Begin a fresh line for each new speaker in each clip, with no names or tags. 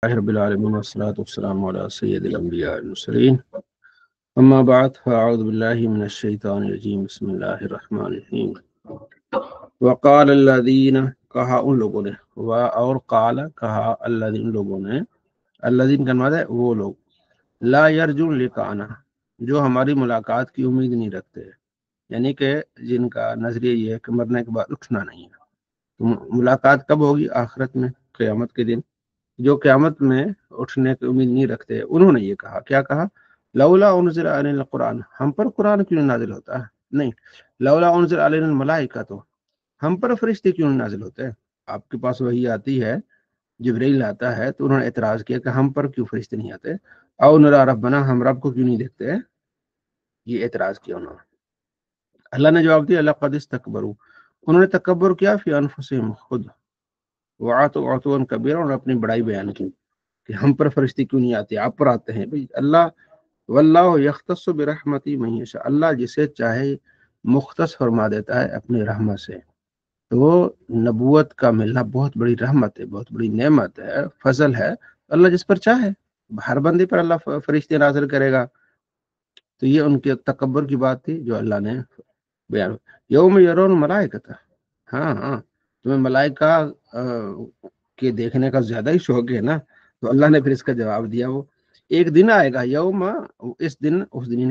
رب العالمين والصلاة والسلام على سيد الأنبياء والمرسلين أما بعد فأعوذ بالله من الشیطان الرجیم بسم اللہ الرحمن الرحیم وقال الذین کہا ان لوگوں نے اور قال کہا الذین لوگوں نے الذین کا معنی ہے وہ لوگ لا یرجون لقاءنا جو ہماری ملاقات کی امید نہیں رکھتے، یعنی کہ جن کا نظریہ یہ ہے کہ مرنے کے بعد اٹھنا نہیں ہے۔ تو ملاقات کب ہوگی؟ آخرت میں، قیامت کے دن۔ جو قیامت میں اٹھنے کی امید نہیں رکھتے انہوں نے یہ کہا، کیا کہا؟ لولا انزل علینا القرآن، ہم پر قرآن کیوں نازل ہوتا ہے؟ نہیں، لولا انزل علینا الملائکہ، تو ہم پر فرشتے کیوں نازل ہوتے ہیں؟ آپ کے پاس وحی آتی ہے، جبرائیل آتا ہے، تو انہوں نے اعتراض کیا کہ ہم پر کیوں فرشتے نہیں آتے؟ او نرا ربنا، ہم رب کو کیوں نہیں دیکھتے؟ یہ اعتراض کیا انہوں نے۔ اللہ نے جواب دیا لقد استکبروا، انہوں نے تکبر کیا فی انفسہم، خود، وعتوا عتوا کبیرا، اور اپنی بڑائی بیان کی کہ ہم پر فرشتے کیوں نہیں آتے، آپ پر آتے ہیں۔ بھئی اللہ، واللہ یختص برحمتی من یشاء، اللہ جسے چاہے مختص فرما دیتا ہے اپنی رحمت سے۔ تو نبوت کا ملنا بہت بڑی رحمت ہے، بہت بڑی نعمت ہے، فضل ہے۔ اللہ جس پر چاہے، ہر بندے پر اللہ فرشتے نازل کرے گا۔ تو یہ ان کے تکبر کی بات تھی جو اللہ نے بیان۔ یوم یرون ملائکۃ، ہاں تمہیں ملائکہ کے دیکھنے کا زیادہ ہی شوق ہے نا، تو اللہ نے پھر اس کا جواب دیا، وہ ایک دن آئے گا، یوم، اس دن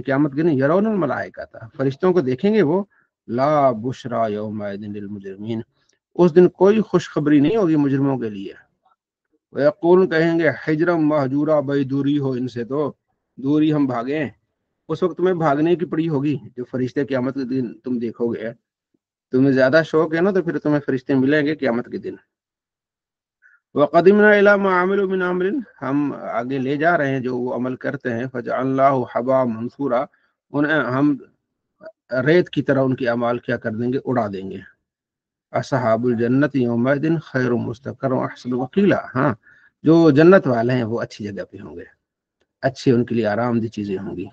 قیامت کے دن، یرون الملائکہ تھا، فرشتوں کو دیکھیں گے وہ، لا بشرا یومئذ للمجرمین، اس دن کوئی خوشخبری نہیں ہوگی مجرموں کے لیے۔ ویقول، کہیں گے حجرا مہجورا، بھائی دوری ہو ان سے، تو دوری ہم بھاگیں۔ اس وقت تمہیں بھاگنے کی پڑی ہوگی، جو فرشتے قیامت کے دن تم دیکھو گے۔ تمہیں زیادہ شوق ہے نا، تو پھر تمہیں فرشتے ملیں گے قیامت کے دن۔ وقدمنا الی ما عملوا من عمل، ہم آگے لے جا رہے ہیں جو وہ عمل کرتے ہیں، فجعلناہ حباء منثورا، انہیں ہم ریت کی طرح ان کے اعمال کیا کر دیں گے، اڑا دیں گے۔ اصحاب الجنت یومئذ خیر مستقر واحسن مقیلا، ہاں جو جنت والے ہیں وہ اچھی جگہ پہ ہوں گے، اچھی ان کے لیے آرام دہ چیزیں ہوں گی۔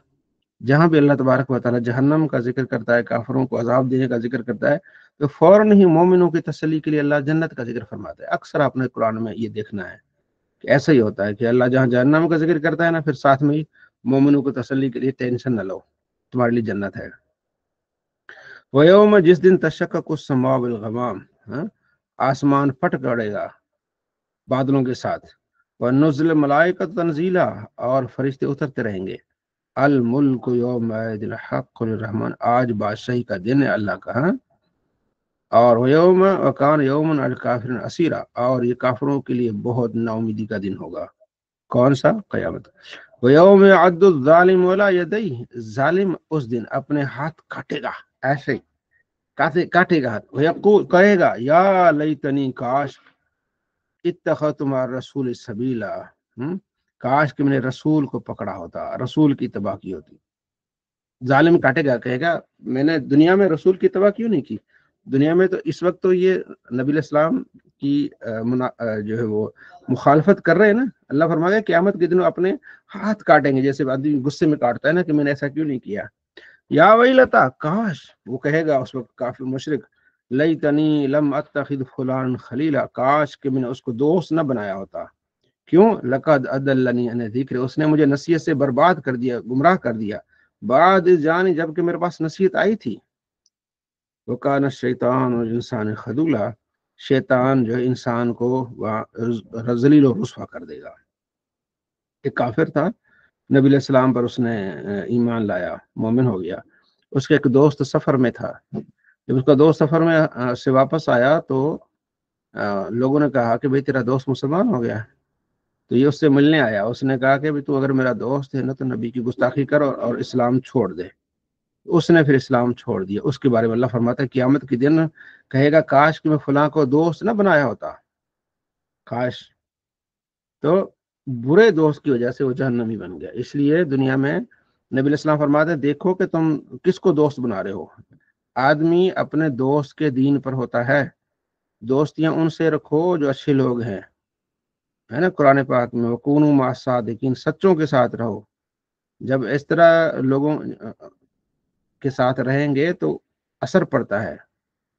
جہاں بھی اللہ تبارک و تعالیٰ جہنم کا ذکر کرتا ہے، کافروں کو عذاب دینے کا ذکر کرتا ہے، تو فوراً ہی مومنوں کی تسلی کے لیے اللہ جنت کا ذکر فرماتا ہے۔ اکثر آپ نے قرآن میں یہ دیکھنا ہے کہ ایسا ہی ہوتا ہے کہ اللہ جہاں جہنم کا ذکر کرتا ہے نا، پھر ساتھ میں ہی مومنوں کو تسلی کے لیے ٹینشن نہ لو، تمہارے لیے جنت ہے۔ وَيَوْمَ، جس دن تشقق السماء بالغمام، آسمان پھٹ پڑے گا بادلوں کے ساتھ، وَنُزِّلَ الْمَلَائِکَةُ تَنزِيلًا، اور فرشتے اترتے رہیں گے۔ الملک یومئذ الحق للرحمن، آج بادشاہی کا دن ہے اللہ کا، اور یوم وکان یوم الکافرین اسیرا، اور یہ کافروں کے لیے بہت نا امیدی کا دن ہوگا۔ کون سا؟ قیامت۔ ویوم یعض الظالم علی یدیہ، ظالم اس دن اپنے ہاتھ کاٹے گا، ایسے ہی کاٹے گا ہاتھ، ویقول، کہے گا یا لیتنی، کاش، اتخذت مع الرسول سبیلا، کاش کہ میں نے رسول کو پکڑا ہوتا، رسول کی اتباع کی ہوتی۔ ظالم کاٹے گا، کہے گا میں نے دنیا میں رسول کی اتباع کیوں نہیں کی؟ دنیا میں تو اس وقت تو یہ نبی علیہ السلام کی جو ہے وہ مخالفت کر رہے ہیں نا۔ اللہ فرمایا قیامت کے دن اپنے ہاتھ کاٹیں گے، جیسے آدمی غصے میں کاٹتا ہے نا کہ میں نے ایسا کیوں نہیں کیا۔ یا ویلتا، کاش، وہ کہے گا اس وقت کافر مشرک، لیتنی لم اتخذ فلان خلیلا، کاش کہ میں نے اس کو دوست نہ بنایا ہوتا۔ کیوں؟ لقد اضلنی عن ذکر، اس نے مجھے نصیحت سے برباد کر دیا، گمراہ کر دیا، بعد جان، جب کہ میرے پاس نصیحت آئی تھی۔ وکان الشیطان الانسان خذولا، شیطان جو ہے انسان کو ذلیل و رسوا کر دے گا۔ ایک کافر تھا، نبی علیہ السلام پر اس نے ایمان لایا، مومن ہو گیا۔ اس کے ایک دوست سفر میں تھا، جب اس کا دوست سفر میں سے واپس آیا تو لوگوں نے کہا کہ بھئی تیرا دوست مسلمان ہو گیا۔ تو یہ اس سے ملنے آیا، اس نے کہا کہ تو اگر میرا دوست ہے نا تو نبی کی گستاخی کر اور اسلام چھوڑ دے۔ اس نے پھر اسلام چھوڑ دیا۔ اس کے بارے میں اللہ فرماتا ہے قیامت کے دن کہے گا کاش کہ میں فلاں کو دوست نہ بنایا ہوتا، کاش۔ تو برے دوست کی وجہ سے وہ جہنمی بن گیا۔ اس لیے دنیا میں نبی علیہ السلام فرماتے ہیں دیکھو کہ تم کس کو دوست بنا رہے ہو۔ آدمی اپنے دوست کے دین پر ہوتا ہے، دوستیاں ان سے رکھو جو اچھے لوگ ہیں، ہے نا، قرآن پاک میں وَكُونُوا مَعَ الصَّادِقِينَ، سچوں کے ساتھ رہو۔ جب اس طرح لوگوں کے ساتھ رہیں گے تو اثر پڑتا ہے،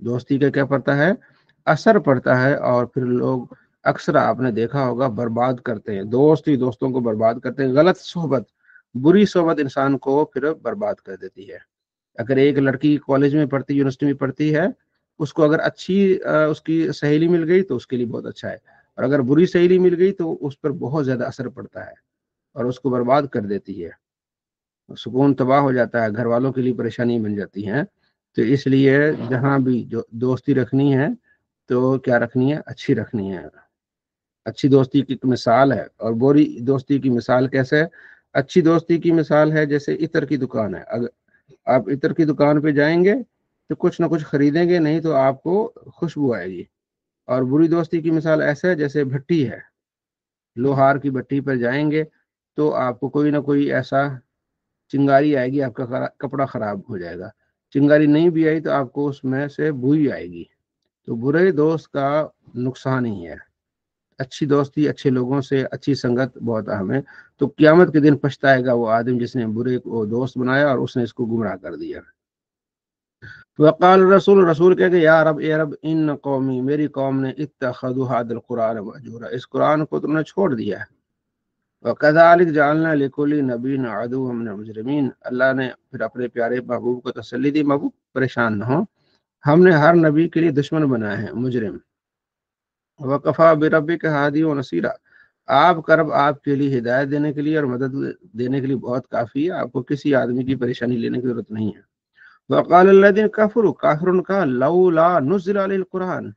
دوستی کا کیا پڑتا ہے؟ اثر پڑتا ہے، اور پھر لوگ اکثر آپ نے دیکھا ہوگا برباد کرتے ہیں، دوست ہی دوستوں کو برباد کرتے ہیں، غلط صحبت، بری صحبت انسان کو پھر برباد کر دیتی ہے۔ اگر ایک لڑکی کالج میں پڑھتی، یونیورسٹی میں پڑھتی ہے، اس کو اگر اچھی اس کی سہیلی مل گئی تو اس کے لیے بہت اچھا ہے، اور اگر بری سہیلی مل گئی تو اس پر بہت زیادہ اثر پڑتا ہے اور اس کو برباد کر دیتی ہے، سکون تباہ ہو جاتا ہے، گھر والوں کے لیے پریشانی بن جاتی ہیں۔ تو اس لیے جہاں بھی جو دوستی رکھنی ہے تو کیا رکھنی ہے؟ اچھی رکھنی ہے۔ اچھی دوستی کی مثال ہے، اور بری دوستی کی مثال کیسے ہے؟ اچھی دوستی کی مثال ہے جیسے عطر کی دکان ہے، اگر آپ عطر کی دکان پہ جائیں گے تو کچھ نہ کچھ خریدیں گے، نہیں تو آپ کو خوشبو آئے گی۔ اور بری دوستی کی مثال ایسا ہے جیسے بھٹی ہے، لوہار کی بھٹی پر جائیں گے تو آپ کو کوئی نہ کوئی ایسا چنگاری آئے گی، آپ کا کپڑا خراب ہو جائے گا۔ چنگاری نہیں بھی آئی تو آپ کو اس میں سے بوئی آئے گی۔ تو برے دوست کا نقصان ہی ہے۔ اچھی دوستی، اچھے لوگوں سے اچھی سنگت بہت اہم ہے۔ تو قیامت کے دن پچھتائے گا وہ آدمی جس نے برے کو دوست بنایا اور اس نے اس کو گمراہ کر دیا۔ وقال رسول کہ یا رب، اے رب، ان قومی، میری قوم نے اتخذوا هذا القرآن مهجورا، اس قرآن کو تم نے چھوڑ دیا ہے۔ وَكَذَلِكَ جَعَلْنَا لِكُلِّ نَبِيٍّ عَدُوًّا مِنَ الْمُجْرِمِينَ، اللہ نے پھر اپنے پیارے محبوب کو تسلی دی، محبوب پریشان نہ ہو، ہم نے ہر نبی کے لیے دشمن بنائے ہیں، مجرم۔ وَكَفَىٰ بِرَبِّكَ هَادِيًا وَنَصِيرًا، آپ کا رب آپ کے لیے ہدایت دینے کے لیے اور مدد دینے کے لیے بہت کافی ہے، آپ کو کسی آدمی کی پریشانی لینے کی ضرورت نہیں ہے۔ وقال الذين كفروا، کافرون کا لولا نزل علیہ القرآن،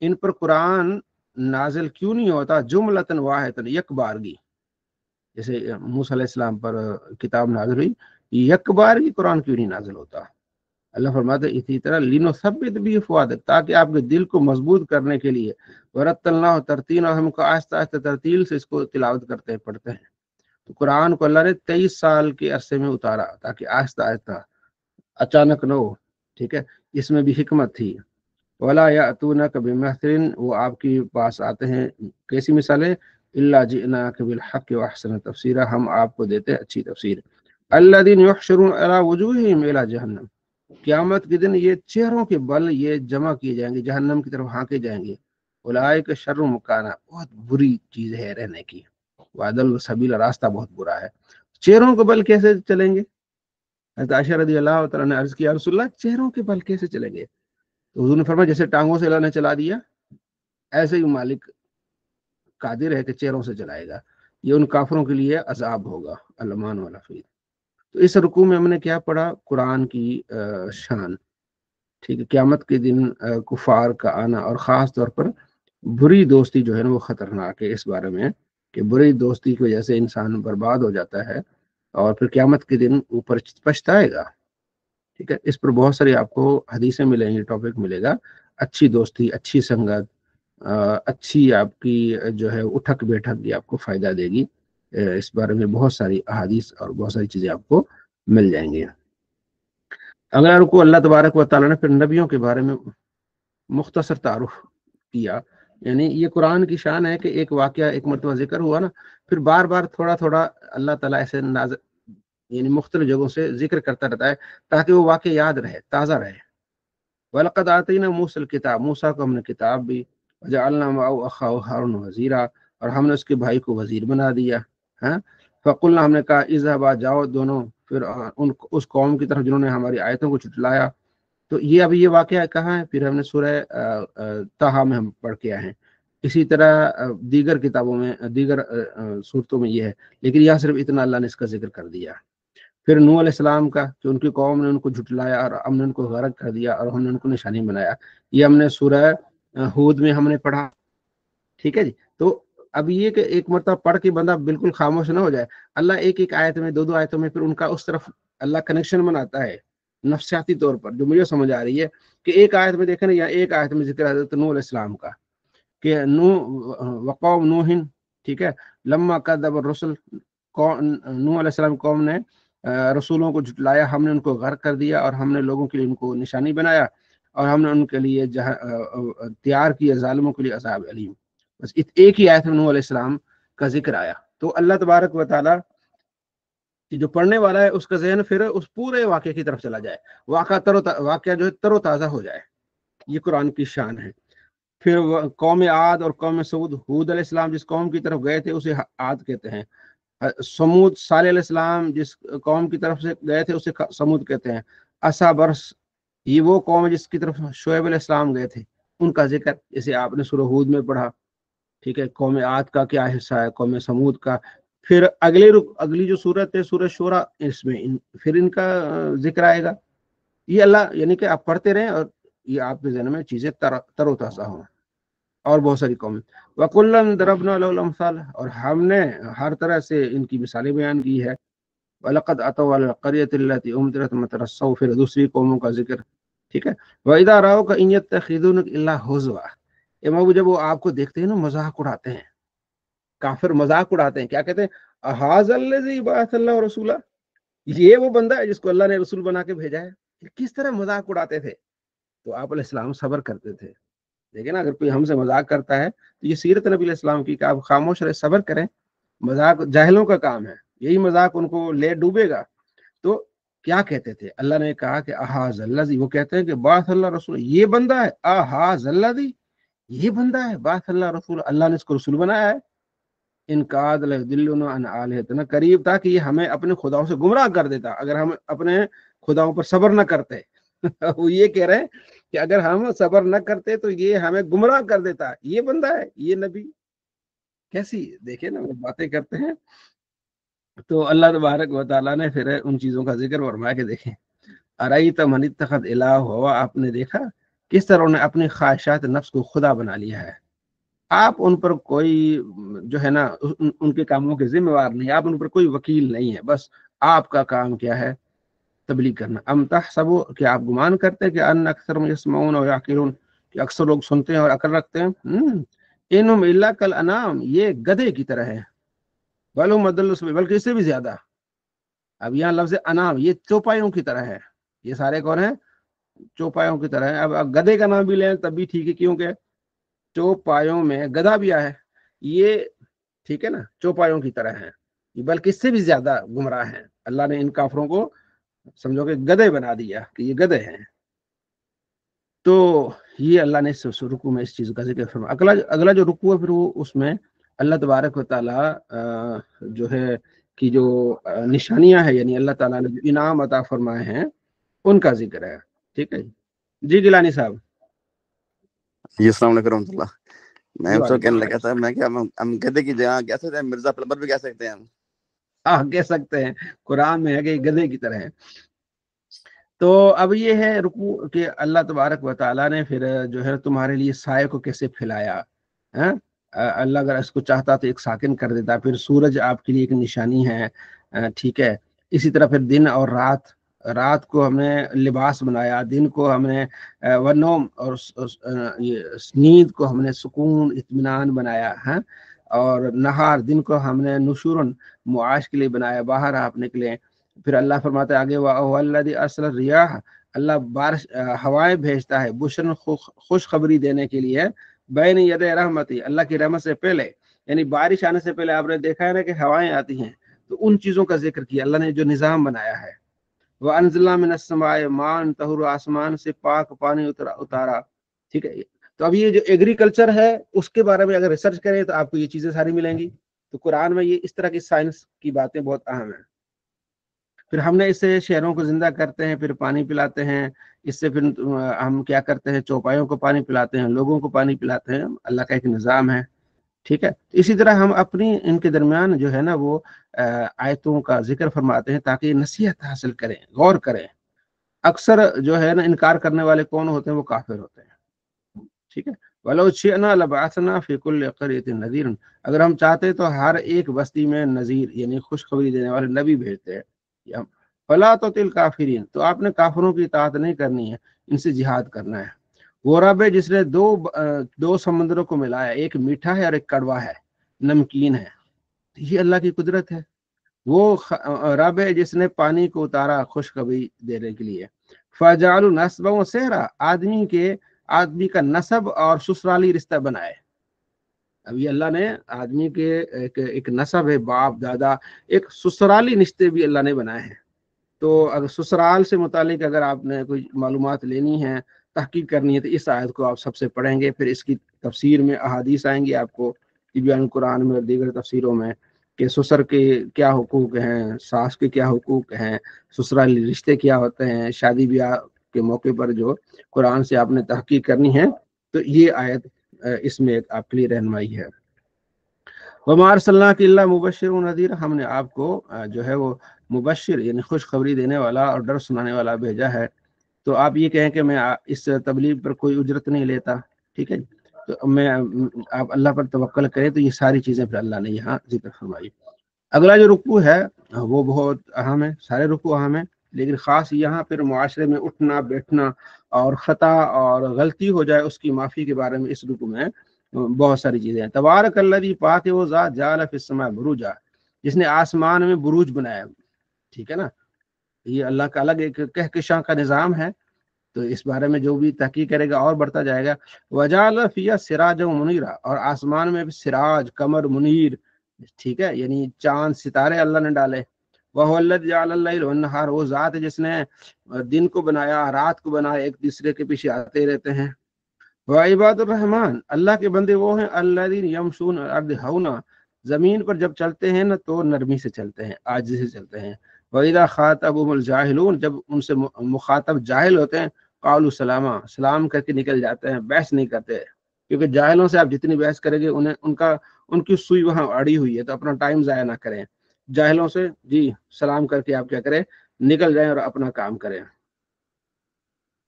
ان پر قرآن نازل کیوں نہیں ہوتا جملتاً واحدۃ، یک بارگی، جیسے موسیٰ علیہ السلام پر کتاب نازل ہوئی، یک بارگی قرآن کیوں نہیں نازل ہوتا؟ اللہ فرماتے اسی طرح لنثبت به فؤادک، تاکہ آپ کے دل کو مضبوط کرنے کے لیے، ورتلناہ ترتیلا، اور ہم کو آہستہ آہستہ ترتیل سے اس کو تلاوت کرتے ہیں، پڑھتے ہیں۔ تو قرآن کو اللہ نے 23 سال کے عرصے میں اتارا تاکہ آہستہ آہستہ، اچانک نہ ہو، ٹھیک ہے، اس میں بھی حکمت تھی۔ ولا یاتونک بمثل، وہ آپ کے پاس آتے ہیں کیسی مثالیں؟ الا جئناک بالحق واحسن تفسیرا، ہم آپ کو دیتے ہیں اچھی تفسیر۔ الذین یحشرون علی وجوہہم الی جہنم، قیامت کے دن یہ چہروں کے بل یہ جمع کیے جائیں گے، جہنم کی طرف ہانکے جائیں گے۔ اولئک شر مکانا، بہت بری چیز ہے رہنے کی، وادل سبیل، راستہ بہت برا ہے۔ چہروں کے بل کیسے چلیں گے؟ حضرت عائشہ رضی اللہ تعالیٰ نے عرض کیا، رسول اللہ چہروں کے بل کیسے چلیں گے؟ تو حضور نے فرمایا جیسے ٹانگوں سے اللہ نے چلا دیا، ایسے ہی مالک قادر ہے کہ چہروں سے چلائے گا۔ یہ ان کافروں کے لیے عذاب ہوگا، المان والا فید۔ تو اس رکوع میں ہم نے کیا پڑھا؟ قرآن کی شان، ٹھیک ہے، قیامت کے دن کفار کا آنا، اور خاص طور پر بری دوستی جو ہے نا وہ خطرناک ہے، اس بارے میں کہ بری دوستی کی وجہ سے انسان برباد ہو جاتا ہے اور پھر قیامت کے دن اوپر پچھتائے گا، ٹھیک ہے۔ اس پر بہت ساری آپ کو حدیثیں ملیں گی، ٹاپک ملے گا۔ اچھی دوستی، اچھی سنگت، اچھی آپ کی جو ہے اٹھک بیٹھک بھی آپ کو فائدہ دے گی۔ اس بارے میں بہت ساری احادیث اور بہت ساری چیزیں آپ کو مل جائیں گی۔ اگر کو اللہ تبارک و تعالیٰ نے پھر نبیوں کے بارے میں مختصر تعارف کیا، یعنی یہ قرآن کی شان ہے کہ ایک واقعہ ایک مرتبہ ذکر ہوا نا، پھر بار بار تھوڑا تھوڑا اللہ تعالیٰ ایسے یعنی مختلف جگہوں سے ذکر کرتا رہتا ہے تاکہ وہ واقعہ یاد رہے، تازہ رہے۔ وَلَقَدْ آتَيْنَا مُوسَى الْكِتَابَ، موسیٰ کو ہم نے کتاب بھی، وَجَعَلْنَا مَعَهُ أَخَاهُ هَارُونَ وَزِيرًا، اور ہم نے اس کے بھائی کو وزیر بنا دیا۔ ہاں، فَقُلْنَا، ہم نے کہا، اذهبا، جاؤ دونوں، پھر اس قوم کی طرف جنہوں نے ہماری آیتوں کو جھٹلایا۔ تو یہ ابھی یہ واقعہ کہاں ہے؟ پھر ہم نے سورہ طٰہٰ میں ہم پڑھ کے آئے ہیں۔ اسی طرح دیگر کتابوں میں، دیگر صورتوں میں یہ ہے، لیکن یہاں صرف اتنا اللہ نے اس کا ذکر کر دیا۔ پھر نوح علیہ السلام کا کہ ان کی قوم نے ان کو جھٹلایا اور ہم نے ان کو غرق کر دیا اور ہم نے ان کو نشانی بنایا، یہ ہم نے سورہ ہود میں ہم نے پڑھا، ٹھیک ہے جی۔ تو اب یہ کہ ایک مرتبہ پڑھ کے بندہ بالکل خاموش نہ ہو جائے، اللہ ایک ایک آیت میں، دو دو آیتوں میں پھر ان کا اس طرف اللہ کنیکشن بناتا ہے نفسیاتی طور پر، جو مجھے سمجھ آ رہی ہے کہ ایک آیت میں دیکھیں نا، یا ایک آیت میں ذکر حضرت نوح علیہ السلام کا کہ وقوم نوح، ٹھیک ہے، لما کذب الرسل، نوح علیہ السلام قوم نے رسولوں کو جھٹلایا، ہم نے ان کو غرق کر دیا اور ہم نے لوگوں کے لیے ان کو نشانی بنایا اور ہم نے ان کے لیے تیار کیا ظالموں کے لیے عذاب علیم۔ بس ایک ہی آیت میں نوح علیہ السلام کا ذکر آیا۔ تو اللہ تبارک و تعالیٰ جو پڑھنے والا ہے اس کا ذہن پھر اس پورے واقعے کی طرف چلا جائے، واقعہ جو ہے تر و تازہ ہو جائے۔ یہ قرآن کی شان ہے۔ پھر قوم عاد اور قوم سعود، ہود علیہ السلام جس قوم کی طرف گئے تھے اسے عاد کہتے ہیں، سمود صالح علیہ السلام جس قوم کی طرف سے گئے تھے اسے سمود کہتے ہیں، اصابرس یہ وہ قوم جس کی طرف شعیب علیہ السلام گئے تھے، ان کا ذکر جیسے آپ نے سورہ ہود میں پڑھا، ٹھیک ہے، قوم عاد کا کیا حصہ ہے، قوم سمود کا۔ پھر اگلی جو صورت ہے سورہ شورا، اس میں پھر ان کا ذکر آئے گا۔ یہ اللہ یعنی کہ آپ پڑھتے رہیں اور یہ آپ کے ذہن میں چیزیں تر و تازہ ہوں۔ اور بہت ساری قومیں، وَكُلًّا ضَرَبْنَا لَهُ الْأَمْثَالَ، اور ہم نے ہر طرح سے ان کی مثالیں بیان کی ہے۔ وَلَقَدْ أَتَوْا عَلَى الْقَرْيَةِ الَّتِي أُمْطِرَتْ مَطَرَ السَّوْءِ، پھر دوسری قوموں کا ذکر، ٹھیک ہے۔ وَإِذَا رَأَوْكَ إِن يَتَّخِذُونَكَ إِلَّا هُزُوًا، امام جب وہ آپ کو دیکھتے ہیں نا مذاق اڑاتے ہیں، کافر مذاق اڑاتے ہیں، کیا کہتے ہیں، أَهَٰذَا الَّذِي بَعَثَ اللَّهُ رَسُولًا، یہ وہ بندہ ہے جس کو اللہ نے رسول بنا کے بھیجا ہے۔ کس طرح مذاق اڑاتے تھے، تو آپ علیہ السلام صبر کرتے تھے۔ دیکھیں نا، اگر کوئی ہم سے مذاق کرتا ہے تو یہ سیرت نبی علیہ السلام کی کہ آپ خاموش رہے، صبر کریں، مذاق جاہلوں کا کام ہے، یہی مذاق ان کو لے ڈوبے گا۔ تو کیا کہتے تھے، اللہ نے کہا کہ احاظ الذی، وہ کہتے ہیں کہ بعث اللہ رسول، یہ بندہ ہے، احاظ الذی، یہ بندہ ہے، بعث اللہ رسول، اللہ نے اس کو رسول بنایا ہے۔ ان کاد لیضلنا عن آلہتنا، قریب تھا کہ یہ ہمیں اپنے خداؤں سے گمراہ کر دیتا اگر ہم اپنے خداؤں پر صبر نہ کرتے۔ وہ یہ کہہ رہے ہیں کہ اگر ہم صبر نہ کرتے تو یہ ہمیں گمراہ کر دیتا، یہ بندہ ہے، یہ نبی، کیسی دیکھیں نا وہ باتیں کرتے ہیں۔ تو اللہ تبارک و تعالیٰ نے پھر ان چیزوں کا ذکر فرمایا کہ دیکھیں، ارأیت من اتخذ الہ ہوا، آپ نے دیکھا کس طرح انہوں نے اپنی خواہشات نفس کو خدا بنا لیا ہے۔ آپ ان پر کوئی جو ہے نا ان کے کاموں کے ذمہ وار نہیں، آپ ان پر کوئی وکیل نہیں ہے، بس آپ کا کام کیا ہے، تبلیغ کرنا۔ ام تحسبوا، کہ آپ گمان کرتے ہیں کہ ان اکثر یسمعون و یعقلون، کہ اکثر لوگ سنتے ہیں اور عقل رکھتے ہیں۔ انہم الا کالانعام، یہ گدھے کی طرح ہے، بل هم اضل سبیلا، بلکہ اس سے بھی زیادہ۔ اب یہاں لفظ انعام، یہ چوپایوں کی طرح ہے، یہ سارے کون ہیں، چوپایوں کی طرح ہے۔ اب گدھے کا نام بھی لیں تب بھی ٹھیک ہے، کیونکہ چوپایوں میں گدھا بھی آیا ہے، یہ ٹھیک ہے نا، چوپایوں کی طرح ہے، بلکہ اس سے بھی زیادہ گمراہ ہیں۔ اللہ نے ان کافروں کو سمجھو کہ گدھے بنا دیا کہ یہ گدھے ہیں۔ تو یہ اللہ نے اس رکوع میں اس چیز کا ذکر فرمایا۔ اگلا جو رکوع ہے پھر وہ اس میں اللہ تبارک و تعالیٰ جو ہے کہ جو نشانیاں ہیں، یعنی اللہ تعالیٰ نے جو انعام عطا فرمائے ہیں ان کا ذکر ہے، ٹھیک ہے جی۔ گیلانی صاحب
جی السلام علیکم رحمۃ اللہ۔ میں اس کو کہنے لگا تھا، میں کہ ہم گدھے کی جگہ کہہ سکتے ہیں مرزا پلبر بھی کہہ سکتے ہیں ہم،
کہہ سکتے ہیں، قرآن میں ہے کہ گدھے کی طرح ہے۔ تو اب یہ ہے رکوع کہ اللہ تبارک و تعالیٰ نے پھر جو ہے تمہارے لیے سائے کو کیسے پھیلایا، اللہ اگر اس کو چاہتا تو ایک ساکن کر دیتا۔ پھر سورج آپ کے لیے ایک نشانی ہے، ٹھیک ہے۔ اسی طرح پھر دن اور رات کو ہم نے لباس بنایا، دن کو ہم نے ونوم اور نیند کو ہم نے سکون اطمینان بنایا، اور نہار دن کو ہم نے نشورن معاش کے لیے بنایا، باہر آپ نکلیں۔ پھر اللہ فرماتا ہے آگے، وَالَّذِي أَرْسَلَ الرِّيَاحَ، اللہ بارش ہوائیں بھیجتا ہے، بشرن خوشخبری دینے کے لیے، بین یدی رحمتی، اللہ کی رحمت سے پہلے، یعنی بارش آنے سے پہلے آپ نے دیکھا ہے نا کہ ہوائیں آتی ہیں، تو ان چیزوں کا ذکر کیا اللہ نے جو نظام بنایا ہے۔ وَأَنزَلْنَا مِنَ السَّمَاءِ مَاءً طَهُورًا، آسمان سے پاک پانی اتارا، ٹھیک ہے۔ تو اب یہ جو ایگریکلچر ہے اس کے بارے میں اگر ریسرچ کریں تو آپ کو یہ چیزیں ساری ملیں گی۔ تو قرآن میں یہ اس طرح کی سائنس کی باتیں بہت اہم ہیں۔ پھر ہم نے اس سے شہروں کو زندہ کرتے ہیں، پھر پانی پلاتے ہیں، اس سے پھر ہم کیا کرتے ہیں، چوپایوں کو پانی پلاتے ہیں، لوگوں کو پانی پلاتے ہیں، اللہ کا ایک نظام ہے، ٹھیک ہے۔ اسی طرح ہم اپنی ان کے درمیان جو ہے نا وہ آیتوں کا ذکر فرماتے ہیں تاکہ نصیحت حاصل کریں، غور کریں۔ اکثر جو ہے نا انکار کرنے والے کون ہوتے ہیں، وہ کافر ہوتے ہیں، ٹھیک ہے۔ وَلَوْ شِئْنَا لَبَعَثْنَا فِي كُلِّ قَرْيَةٍ نَذِيرًا، اگر ہم چاہتے تو ہر ایک بستی میں نذیر یعنی خوشخبری دینے والے نبی بھیجتے ہیں۔ فَلَا تُطِعِ الْكَافِرِينَ، تو آپ نے کافروں کی اطاعت نہیں کرنی ہے، ان سے جہاد کرنا ہے۔ وہ رب ہے جس نے دو سمندروں کو ملایا، ایک میٹھا ہے اور ایک کڑوا ہے، نمکین ہے، یہ اللہ کی قدرت ہے۔ وہ رب ہے جس نے پانی کو اتارا خوشخبری دینے کے لیے۔ فَجَعَلُوا نَسْبَهُ سِحْرًا، آدمی کا نسب اور سسرالی رشتہ بنائے۔ اب یہ اللہ نے آدمی کے ایک نسب ہے، باپ دادا، ایک سسرالی رشتے بھی اللہ نے بنائے ہیں۔ تو اگر سسرال سے متعلق اگر آپ نے کوئی معلومات لینی ہے، تحقیق کرنی ہے، تو اس آیت کو آپ سب سے پڑھیں گے، پھر اس کی تفسیر میں احادیث آئیں گی آپ کو تبیان قرآن میں اور دیگر تفسیروں میں کہ سسر کے کیا حقوق ہیں، ساس کے کیا حقوق ہیں، سسرالی رشتے کیا ہوتے ہیں، شادی بیاہ کے موقع پر جو قرآن سے آپ نے تحقیق کرنی ہے، تو یہ آیت اس میں ایک آپ کے لیے رہنمائی ہے۔ وَمَا أَرْسَلْنَاكَ إِلَّا مُبَشِّرًا وَنَذِيرًا، ہم نے آپ کو جو ہے وہ مبشر یعنی خوشخبری دینے والا اور ڈر سنانے والا بھیجا ہے۔ تو آپ یہ کہیں کہ میں اس تبلیغ پر کوئی اجرت نہیں لیتا، ٹھیک ہے، تو میں آپ اللہ پر توکل کریں، تو یہ ساری چیزیں پھر اللہ نے یہاں ذکر فرمائی۔ اگلا جو رکوع ہے وہ بہت اہم ہے، سارے رکوع اہم ہیں، لیکن خاص یہاں پھر معاشرے میں اٹھنا بیٹھنا اور خطا اور غلطی ہو جائے اس کی معافی کے بارے میں اس رکوع میں بہت ساری چیزیں ہیں۔ تبارک الذی، پاک وہ ذات، جعل فی السماء بروجا، جس نے آسمان میں بروج بنایا، ٹھیک ہے نا، یہ اللہ کا الگ ایک کہکشاں کا نظام ہے، تو اس بارے میں جو بھی تحقیق کرے گا اور بڑھتا جائے گا۔ وجعل فیہا سراجا منیرا، اور آسمان میں بھی سراج، قمر، منیر، ٹھیک ہے، یعنی چاند ستارے اللہ نے ڈالے۔ وَهُوَ الَّذِي جَعَلَ اللَّيْلَ وَالنَّهَارَ، وہ ذات ہے جس نے دن کو بنایا، رات کو بنایا، ایک دوسرے کے پیچھے آتے رہتے ہیں۔ وعباد الرحمن، اللہ کے بندے وہ ہیں الذین یمشون علی الارض ہونا، زمین پر جب چلتے ہیں نا تو نرمی سے چلتے ہیں، عاجزی سے چلتے ہیں۔ وَإِذَا خَاطَبَهُمُ الْجَاهِلُونَ، جب ان سے مخاطب جاہل ہوتے ہیں، قالوا سلاما، سلام کر کے نکل جاتے ہیں، بحث نہیں کرتے، کیونکہ جاہلوں سے آپ جتنی بحث کریں گے ان کی سوئی وہاں اڑی ہوئی ہے، تو اپنا ٹائم ضائع نہ کریں، جاہلوں سے جی سلام کر کے آپ کیا کریں، نکل جائیں اور اپنا کام کریں۔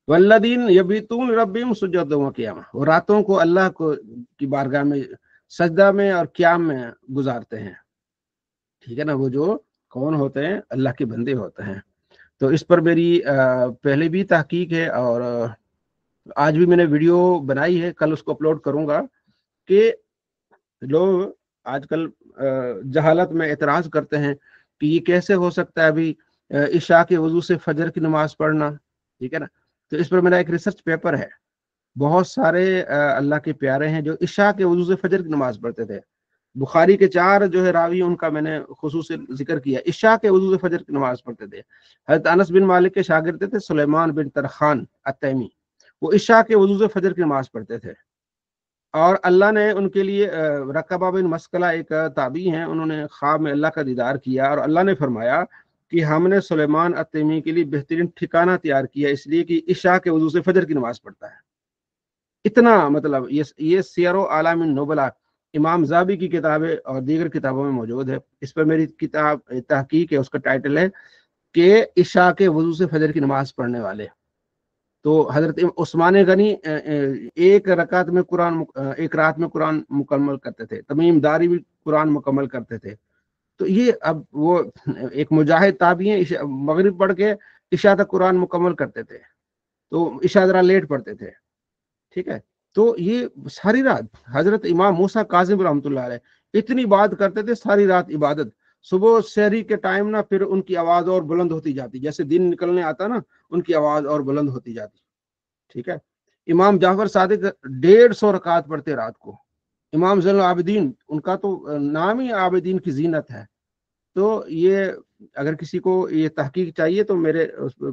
والذین یبیتون ربہم سجدا و قیاما، وہ راتوں کو اللہ کو کی بارگاہ میں سجدہ میں اور قیام میں گزارتے ہیں، ٹھیک ہے نا، وہ جو کون ہوتے ہیں، اللہ کے بندے ہوتے ہیں۔ تو اس پر میری پہلے بھی تحقیق ہے اور آج بھی میں نے ویڈیو بنائی ہے، کل اس کو اپلوڈ کروں گا، کہ لوگ آج کل جہالت میں اعتراض کرتے ہیں کہ یہ کیسے ہو سکتا ہے ابھی عشاء کے وضو سے فجر کی نماز پڑھنا، ٹھیک ہے نا، تو اس پر میرا ایک ریسرچ پیپر ہے، بہت سارے اللہ کے پیارے ہیں جو عشاء کے وضو سے فجر کی نماز پڑھتے تھے۔ بخاری کے 4 جو ہے راوی، ان کا میں نے خصوصی ذکر کیا، عشاء کے وضو سے فجر کی نماز پڑھتے تھے۔ حضرت انس بن مالک کے شاگرد تھے سلیمان بن ترخان التیمی، وہ عشاء کے وضو سے فجر کی نماز پڑھتے تھے، اور اللہ نے ان کے لیے رقبہ بن مسکلہ ایک تابعی ہیں، انہوں نے خواب میں اللہ کا دیدار کیا اور اللہ نے فرمایا کہ ہم نے سلیمان التیمی کے لیے بہترین ٹھکانہ تیار کیا، اس لیے کہ عشاء کے وضو سے فجر کی نماز پڑھتا ہے۔ اتنا مطلب یہ سیر و اعلام النبلاء امام ذہبی کی کتابیں اور دیگر کتابوں میں موجود ہے۔ اس پر میری کتاب تحقیق ہے، اس کا ٹائٹل ہے کہ عشاء کے وضو سے فجر کی نماز پڑھنے والے۔ تو حضرت عثمان غنی ایک رات میں قرآن مکمل کرتے تھے، تمیم داری بھی قرآن مکمل کرتے تھے۔ تو یہ اب وہ ایک مجاہد تابعی ہیں، مغرب پڑھ کے عشاء تک قرآن مکمل کرتے تھے، تو عشاء ذرا لیٹ پڑھتے تھے، ٹھیک ہے، تو یہ ساری رات حضرت امام موسیٰ کاظم رحمۃ اللہ علیہ اتنی بات کرتے تھے، ساری رات عبادت، صبح سحری کے ٹائم نا پھر ان کی آواز اور بلند ہوتی جاتی، جیسے دن نکلنے آتا نا ان کی آواز اور بلند ہوتی جاتی، ٹھیک ہے۔ امام جعفر صادق 150 رکعت پڑھتے رات کو۔ امام زین العابدین، ان کا تو نام ہی عابدین کی زینت ہے۔ تو یہ اگر کسی کو یہ تحقیق چاہیے تو میرے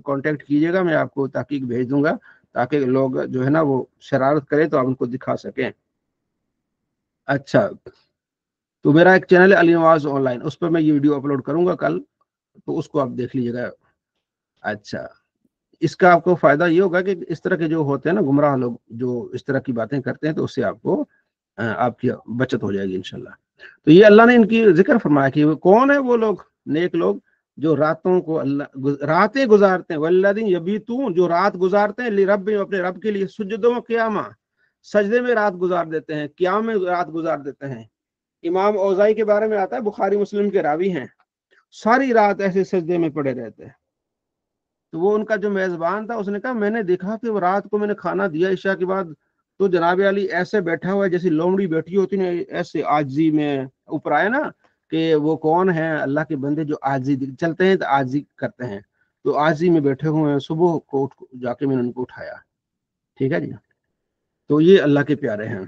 کانٹیکٹ کیجیے گا، میں آپ کو تحقیق بھیج دوں گا، تاکہ لوگ جو ہے نا وہ شرارت کریں تو آپ ان کو دکھا سکیں۔ اچھا، تو میرا ایک چینل ہے علی نواز آن لائن، اس پر میں یہ ویڈیو اپلوڈ کروں گا کل، تو اس کو آپ دیکھ لیجیے گا۔ اچھا، اس کا آپ کو فائدہ یہ ہوگا کہ اس طرح کے جو ہوتے ہیں نا گمراہ لوگ جو اس طرح کی باتیں کرتے ہیں، تو اس سے آپ کو آپ کی بچت ہو جائے گی انشاءاللہ۔ تو یہ اللہ نے ان کی ذکر فرمایا کہ وہ کون ہے، وہ لوگ نیک لوگ جو راتوں کو راتیں گزارتے ہیں، والذین یبیتون، جو رات گزارتے ہیں، لرب، اپنے رب کے لیے، سجدوں قیامہ، سجدے میں رات گزار دیتے ہیں، قیام میں رات گزار دیتے ہیں۔ امام اوزائی کے بارے میں آتا ہے، بخاری مسلم کے راوی ہیں، ساری رات ایسے سجدے میں پڑے رہتے ہیں۔ تو وہ ان کا جو میزبان تھا، اس نے کہا میں نے دیکھا کہ وہ رات کو میں نے کھانا دیا عشاء کے بعد، تو جناب علی ایسے بیٹھا ہوا ہے جیسے لومڑی بیٹھی ہوتی نا، ایسے عاجزی میں، اوپر آئے نا کہ وہ کون ہے، اللہ کے بندے جو عاجزی چلتے ہیں تو عاجزی کرتے ہیں، تو عاجزی میں بیٹھے ہوئے ہیں، صبح کو جا کے میں نے ان کو اٹھایا، ٹھیک ہے جی۔ تو یہ اللہ کے پیارے ہیں۔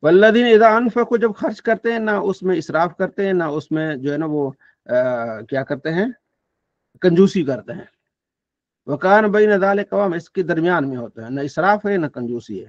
والذین اذا انفقوا، جب خرچ کرتے ہیں نہ اس میں اسراف کرتے ہیں، نہ اس میں جو ہے نا وہ کیا کرتے ہیں، کنجوسی کرتے ہیں۔ وکان بین ذلک قوام، اس کے درمیان میں ہوتا ہے، نہ اسراف ہے نہ کنجوسی ہے۔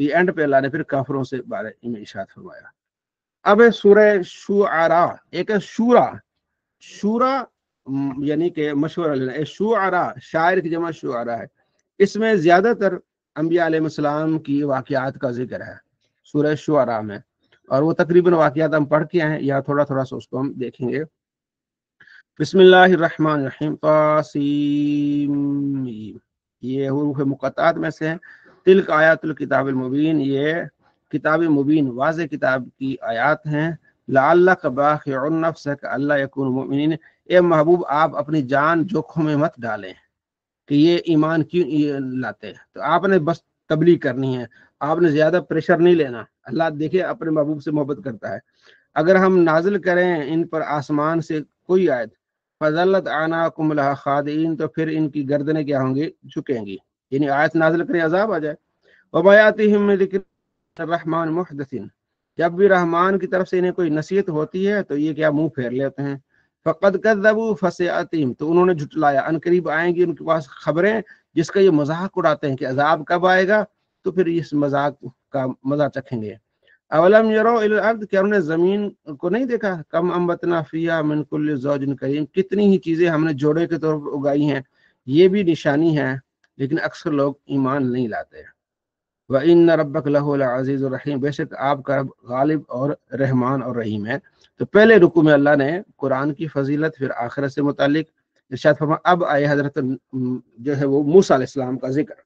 تو یہ اینڈ پہ اللہ نے پھر کافروں سے بارے میں ارشاد فرمایا۔ اب ہے سورہ شعراء، ایک ہے شورا، شورا یعنی کہ مشورہ لینا، شعراء شاعر کی جمع شعراء ہے۔ اس میں زیادہ تر انبیاء علیہ السلام کی واقعات کا ذکر ہے سورہ شعراء میں، اور وہ تقریباً واقعات ہم پڑھ کے ہیں، یا تھوڑا تھوڑا سا اس کو ہم دیکھیں گے۔ بسم اللہ الرحمن الرحیم، طاسیم، یہ حروف مقطعات میں سے ہیں۔ تلک آیات الکتاب المبین، یہ کتاب مبین واضح کتاب کی آیات ہیں۔ لعلک باخع نفسک الا یکونوا مؤمنین، اے محبوب آپ اپنی جان جوکھوں میں مت ڈالیں کہ یہ ایمان کیوں لاتے ہیں، تو آپ نے بس تبلیغ کرنی ہے، آپ نے زیادہ پریشر نہیں لینا۔ اللہ دیکھیں اپنے محبوب سے محبت کرتا ہے۔ اگر ہم نازل کریں ان پر آسمان سے کوئی آیت، فَظَلَّتْ أَعْنَاقُمْ لَهَا خَاضِعِينَ، تو پھر ان کی گردنیں کیا ہوں گی؟ جھکیں گی، یعنی آیت نازل کریں عذاب آ جائے۔ وَمَا يَأْتِيهِم مِّن ذِكْرٍ الرَّحْمَٰنِ مُحْدَثٍ، جب بھی رحمان کی طرف سے انہیں کوئی نصیحت ہوتی ہے تو یہ کیا منہ پھیر لیتے ہیں۔ فَقَدْ كَذَّبُوا فَسَيَأْتِيهِمْ، تو انہوں نے جھٹلایا، ان قریب آئیں گی ان کے پاس خبریں جس کا یہ مذاق اڑاتے ہیں کہ عذاب کب آئے گا، تو پھر اس مذاق کا مزہ چکھیں گے۔ اولم یروا الی الارض، کیا انہوں نے زمین کو نہیں دیکھا، کم انبتنا فیہا من کل زوج کریم، کتنی ہی چیزیں ہم نے جوڑے کے طور پر اگائی ہیں، یہ بھی نشانی ہے، لیکن اکثر لوگ ایمان نہیں لاتے۔ وَإِنَّ رَبَّكَ لَهُوَ الْعَزِيزُ الرَّحِيمُ، بے شک آپ کا رب غالب اور رحمان اور رحیم ہے۔ تو پہلے رکوع میں اللہ نے قرآن کی فضیلت، پھر آخرت سے متعلق ارشاد فرمایا۔ اب آئے حضرت جو ہے وہ موسیٰ علیہ السلام کا ذکر۔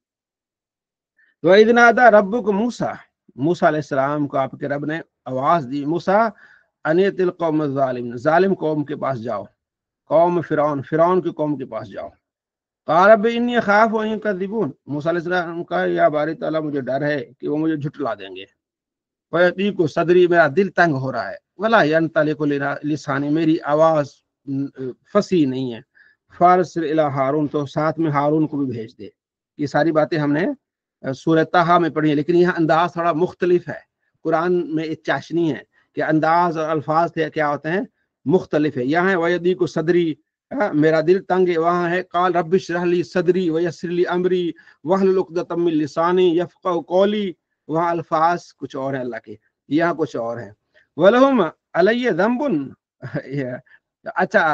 وَإِذْ نَادَىٰ رَبُّكَ مُوسَىٰ، موسیٰ علیہ السلام کو آپ کے رب نے آواز دی، موسیٰ ان ائت القوم الظالمین، ظالم قوم کے پاس جاؤ، قوم فرعون، فرعون کی قوم کے پاس جاؤ۔ قال رب انی اخاف ان یکذبون، موسیٰ علیہ السلام کا یا باری تعالیٰ مجھے ڈر ہے کہ وہ مجھے جھٹلا دیں گے۔ وَيَضِيقُ صدری، میرا دل تنگ ہو رہا ہے۔ وَلَا يَنطَلِقُ لسانی، میری آواز فصیح نہیں ہے۔ فَارْسِلْ إِلَىٰ ہارون، تو ساتھ میں ہارون کو بھی بھیج دے۔ یہ ساری باتیں ہم نے سورہ طٰہٰ میں پڑھی ہیں، لیکن یہاں انداز تھوڑا مختلف ہے۔ قرآن میں ایک چاشنی ہے کہ انداز اور الفاظ کیا ہوتے ہیں، مختلف ہے۔ یہاں ہے وَيَضِيقُ صدری، میرا دل تنگ ہے، وہاں ہے قال رب اشرح لی صدری ویسر لی امری واحلل عقدۃ من لسانی یفقہوا قولی، وہاں الفاظ کچھ اور ہیں اللہ کے، یہاں کچھ اور ہیں۔ وَلَهُمْ عَلَيَّ ذَنْبٌ، اچھا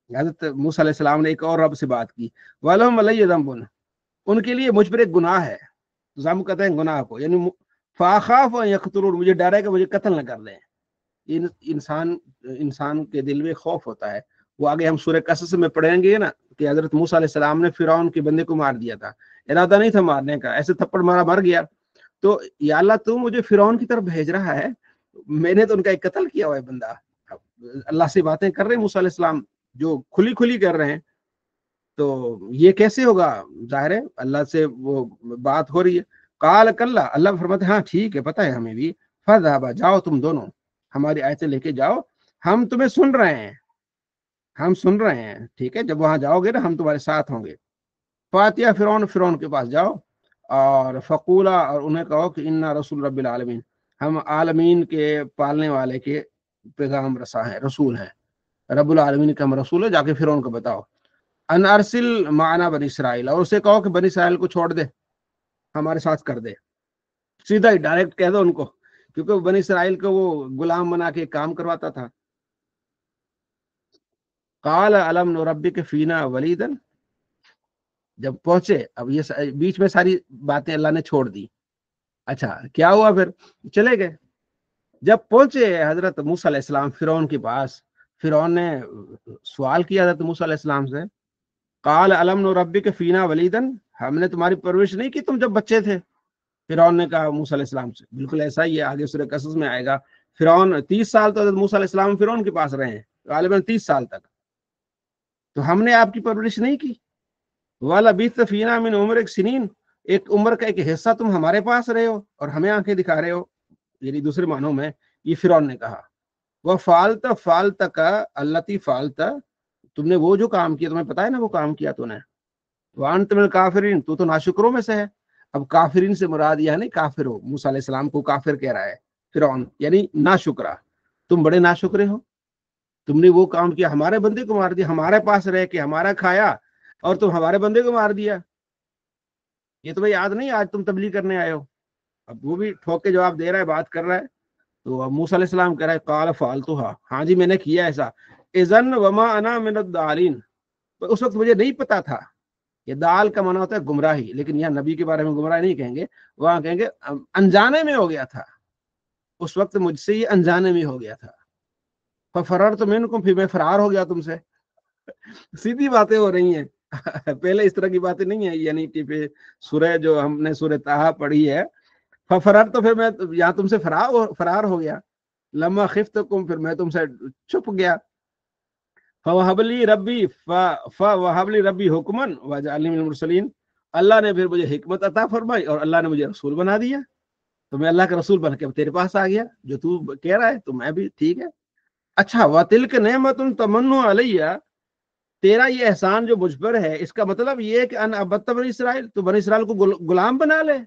حضرت موسیٰ علیہ السلام نے ایک اور رب سے بات کی، وَلَهُمْ عَلَيَّ ذَنْبٌ، ان کے لیے مجھ پر ایک گناہ ہے، ذنب کہتے ہیں گناہ کو، یعنی فَأَخَافُ أَن يَقْتُلُونِ، مجھے ڈر ہے کہ مجھے قتل نہ کر دیں۔ انسان کے دل میں خوف ہوتا ہے، وہ آگے ہم سورہ قصص میں پڑھیں گے نا کہ حضرت موسیٰ علیہ السلام نے فرعون کے بندے کو مار دیا تھا، ارادہ نہیں تھا مارنے کا، ایسے تھپڑ مارا مر گیا۔ تو یا اللہ تو مجھے فرعون کی طرف بھیج رہا ہے، میں نے تو ان کا ایک قتل کیا ہوا ہے بندہ۔ اللہ سے باتیں کر رہے ہیں موسیٰ علیہ السلام، جو کھلی کھلی کر رہے ہیں، تو یہ کیسے ہوگا؟ ظاہر ہے اللہ سے وہ بات ہو رہی ہے۔ قال کلا، اللہ فرماتے ہیں ہاں ٹھیک ہے، پتہ ہے ہمیں بھی، فذهبا، جاؤ تم دونوں ہماری آیتیں لے کے جاؤ، ہم تمہیں سن رہے ہیں، ہم سن رہے ہیں، ٹھیک ہے، جب وہاں جاؤ گے نا ہم تمہارے ساتھ ہوں گے۔ فاتیا فرعون کے پاس جاؤ، اور فقولا، اور انہیں کہو کہ انا رسول رب العالمین، ہم عالمین کے پالنے والے کے پیغام رساں ہیں، رسول ہیں، رب العالمین کا ہم رسول ہے، جا کے فرعون کو بتاؤ۔ ان ارسل معنا بنی اسرائیل، اور اسے کہو کہ بنی اسرائیل کو چھوڑ دے، ہمارے ساتھ کر دے، سیدھا ہی ڈائریکٹ کہہ دو ان کو، کیونکہ بنی اسرائیل کو وہ غلام بنا کے کام کرواتا تھا۔ قال الم نربک فینا ولیدا، جب پہنچے، اب یہ بیچ میں ساری باتیں اللہ نے چھوڑ دی۔ اچھا کیا ہوا پھر؟ چلے گئے۔ جب پہنچے حضرت موسیٰ علیہ السلام فرعون کے پاس، فرعون نے سوال کیا حضرت موسیٰ علیہ السلام سے، قال الم نربک فینا ولیدا، ہم نے تمہاری پرورش نہیں کی تم جب بچے تھے؟ فرعون نے کہا موسیٰ علیہ السلام سے، بالکل ایسا ہی ہے، آگے سورہ قصص میں آئے گا۔ فرعون 30 سال تو حضرت موسیٰ علیہ السلام فرعون کے پاس رہے ہیں، غالباً 30 سال تک، تو ہم نے آپ کی پرورش نہیں کی؟ وَلَبِثْتَ فِينَا مِنْ عُمُرِكَ سِنِينَ، ایک عمر کا ایک حصہ تم ہمارے پاس رہے ہو اور ہمیں آنکھیں دکھا رہے ہو، یعنی دوسرے معنوں میں یہ فرعون نے کہا۔ وَفَعَلْتَ فَعَلْتَكَ الَّتِي فَعَلْتَ، تم نے وہ جو کام کیا، تمہیں پتا ہے نا وہ کام کیا تو نے، وَأَنْتَ مِنَ الْكَافِرِينَ، تو ناشکروں میں سے ہے۔ اب کافرین سے مراد یہ نہیں کافر ہو، موسیٰ علیہ السلام کو کافر کہہ رہا ہے فرعون، یعنی ناشکرا، تم بڑے ناشکرے ہو، تم نے وہ کام کیا، ہمارے بندے کو مار دیا، ہمارے پاس رہ کے ہمارا کھایا، اور تم ہمارے بندے کو مار دیا۔ یہ تمہیں یاد نہیں آج تم تبلیغ کرنے آئے ہو؟ اب وہ بھی ٹھوک کے جواب دے رہا ہے، بات کر رہا ہے. تو اب موسیٰ علیہ السلام کہہ رہا ہے قال فعلتها، ہاں جی میں نے کیا ایسا. اذن وما انا من الضالین، اس وقت مجھے نہیں پتا تھا. یہ دال کا معنی ہوتا ہے گمراہی، لیکن یہاں نبی کے بارے میں گمراہ نہیں کہیں گے، وہاں کہیں گے انجانے میں ہو گیا تھا، اس وقت مجھ سے یہ انجانے میں ہو گیا تھا. ففررت منکم، پھر میں فرار ہو گیا تم سے. سیدھی باتیں ہو رہی ہیں. پہلے اس طرح کی باتیں نہیں ہیں، یعنی کہ سورہ جو ہم نے سورہ طٰہٰ پڑھی ہے، ففررت تو پھر میں یہاں تم سے فرار ہو گیا. لما خفتکم، پھر میں تم سے چھپ گیا. فوہب لی ربی حکمن وجعلنی من المرسلین، اللہ نے پھر مجھے حکمت عطا فرمائی اور اللہ نے مجھے رسول بنا دیا. تو میں اللہ کا رسول بن کے تیرے پاس آ گیا، جو تو کہہ رہا ہے تو میں بھی ٹھیک ہے. اچھا، وَتِلْكَ نِعْمَةٌ تَمُنُّهَا عَلَيَّ، تیرا یہ احسان جو مجھ پر ہے، اس کا مطلب یہ ہے کہ ان عبدت بنی اسرائیل، تو بنی اسرائیل کو غلام بنا لے.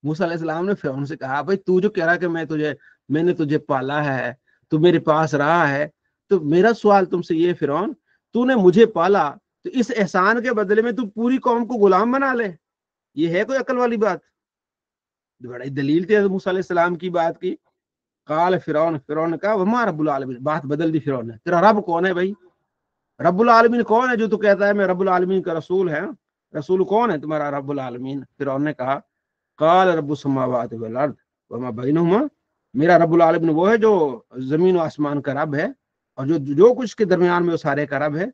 موسیٰ علیہ السلام نے فرعون سے کہا بھائی تو جو کہہ رہا کہ میں نے تجھے پالا ہے، تو میرے پاس رہا ہے، تو میرا سوال تم سے یہ فرعون، تو نے مجھے پالا تو اس احسان کے بدلے میں تو پوری قوم کو غلام بنا لے، یہ ہے کوئی عقل والی بات؟ بڑی دلیل تھی موسیٰ علیہ السلام کی بات کی. قال فرعون نے کہا وما رب العالمین، بات بدل دی فرعون نے، تیرا رب کون ہے بھائی؟ رب العالمین کون ہے جو تو کہتا ہے میں رب العالمین کا رسول ہے؟ رسول کون ہے تمہارا رب العالمین؟ فرعون نے کہا قال رب السماوات والارض وما بینہما، میرا رب العالمین وہ ہے جو زمین و آسمان کا رب ہے اور جو کچھ کے درمیان میں وہ سارے کا رب ہے.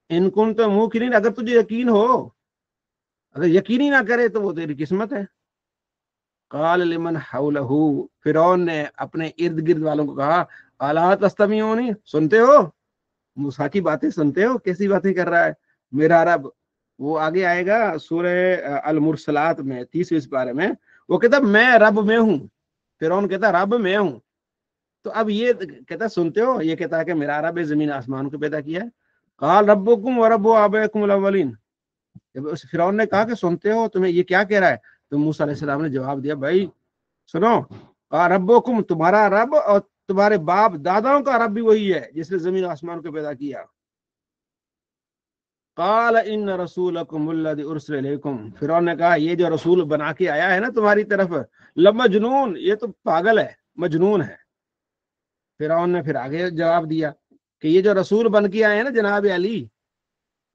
ان کنتم موقنین، اگر تجھے یقین ہو، اگر یقینی نہ کرے تو وہ تیری قسمت ہے. قال لمن حولہ، فرعون نے اپنے ارد گرد والوں کو کہا الا تستمعون، سنتے ہو موسیٰ کی باتیں؟ سنتے ہو کیسی باتیں کر رہا ہے میرا رب؟ وہ آگے آئے گا سورہ المرسلات میں 30ویں پارے میں، وہ کہتا میں رب میں ہوں. فرعون کہتا رب میں ہوں. تو اب یہ کہتا سنتے ہو، یہ کہتا ہے کہ میرا رب زمین آسمان کو پیدا کیا ہے. قال ربکم ورب آبائکم الاولین، فرعون نے کہا کہ سنتے ہو، تمہیں یہ کیا کہہ رہا ہے؟ تو موسیٰ علیہ السلام نے جواب دیا بھائی سنو، ربکم تمہارا رب اور تمہارے باپ داداؤں کا رب بھی وہی ہے جس نے زمین آسمان کو پیدا کیا. قال ان رسولکم الذی ارسل الیکم، فرعون نے کہا یہ جو رسول بنا کے آیا ہے نا تمہاری طرف، لمجنون، یہ تو پاگل ہے، مجنون ہے. فرعون نے پھر آگے جواب دیا کہ یہ جو رسول بن کے آئے ہیں نا جناب علی،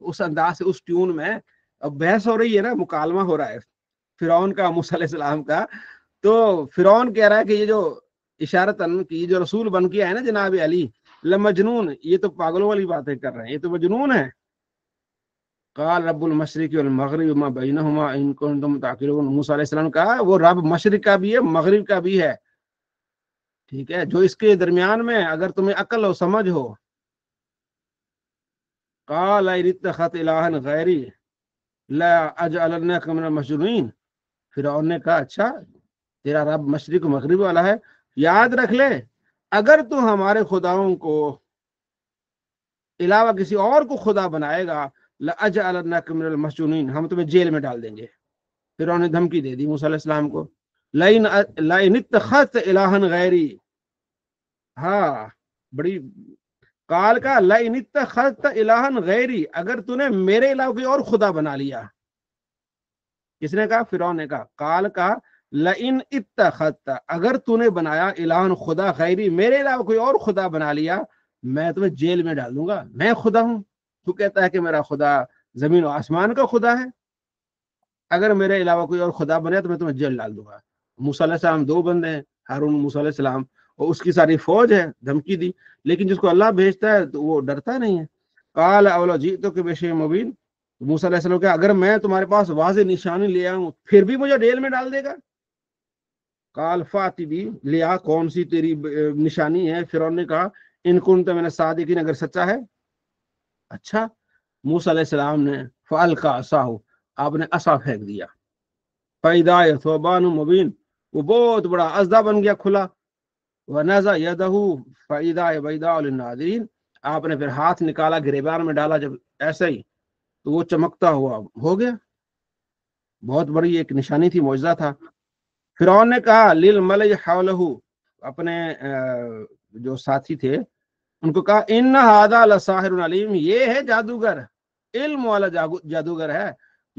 اس انداز سے، اس ٹیون میں، اب بحث ہو رہی ہے نا، مکالمہ ہو رہا ہے فرعون کا موسیٰ علیہ السلام کا. تو فرعون کہہ رہا ہے کہ یہ جو اشارتاً کہ یہ جو رسول بن کے آئے نا جناب علی، لمجنون، یہ تو پاگلوں والی باتیں کر رہے ہیں، یہ تو مجنون ہے. قال رب المشرق والمغرب وما بینہما ان کنتم تعقلون، موسیٰ علیہ السلام نے کہا وہ رب مشرق کا بھی ہے مغرب کا بھی ہے، ٹھیک ہے، جو اس کے درمیان میں اگر تمہیں عقل و سمجھ ہو. قال ان اتخذت الہا غیری لا اجعلنک من المسجونین، فرعون نے کہا اچھا تیرا رب مشرق و مغرب والا ہے، یاد رکھ لے اگر تو ہمارے خداؤں کو علاوہ کسی اور کو خدا بنائے گا لَأَجْعَلَنَّكَ مِنَ الْمَسْجُونِينَ، ہم تمہیں جیل میں ڈال دیں گے. فرعون نے دھمکی دے دی موسیٰ علیہ السلام کو، لَئِنِ اتَّخَذْتَ إِلَٰهًا غَيْرِي، ہاں بڑی قال کا لَئِنِ اتَّخَذْتَ إِلَٰهًا غَيْرِي، اگر تو نے میرے علاوہ کوئی اور خدا بنا لیا. کس نے کہا؟ فرعون نے کہا. قال کا لَئِنِ اتَّخَذْتَ، اگر تو نے بنایا الہن خدا غیری، میرے علاوہ کوئی اور خدا بنا لیا، میں تمہیں جیل میں ڈال دوں گا. میں خدا ہوں، تو کہتا ہے کہ میرا خدا زمین و آسمان کا خدا ہے، اگر میرے علاوہ کوئی اور خدا بنے تو میں تمہیں جیل ڈال دوں گا. موسیٰ علیہ السلام دو بندے ہیں، ہارون موسیٰ علیہ السلام، اور اس کی ساری فوج ہے، دھمکی دی، لیکن جس کو اللہ بھیجتا ہے تو وہ ڈرتا نہیں ہے. قال اولو جئتک بشیء مبین، موسیٰ علیہ السلام کہ اگر میں تمہارے پاس واضح نشانی لے آؤں پھر بھی مجھے جیل میں ڈال دے گا. قال فاتی بھی، لیا کون سی تیری نشانی ہے؟ فرعون نے کہا ان کنت من الصادقین، اگر سچا ہے. اچھا، موسیٰ علیہ السلام نے فالقا عصاہ، آپ نے عصا پھینک دیا، فاذا ہی ثعبان مبین، وہ بہت بڑا اژدھا بن گیا کھلا. ونزع یدہ فاذا ہی بیضاء للناظرین، آپ نے پھر ہاتھ نکالا گریبان میں ڈالا جب ایسے ہی تو وہ چمکتا ہوا ہو گیا. بہت بڑی ایک نشانی تھی، معجزہ تھا. فرعون نے کہا للملئ حولہ، اپنے جو ساتھی تھے ان کو کہا ان ھذا لساحر علیم، یہ ہے جادوگر، علم والا جادوگر ہے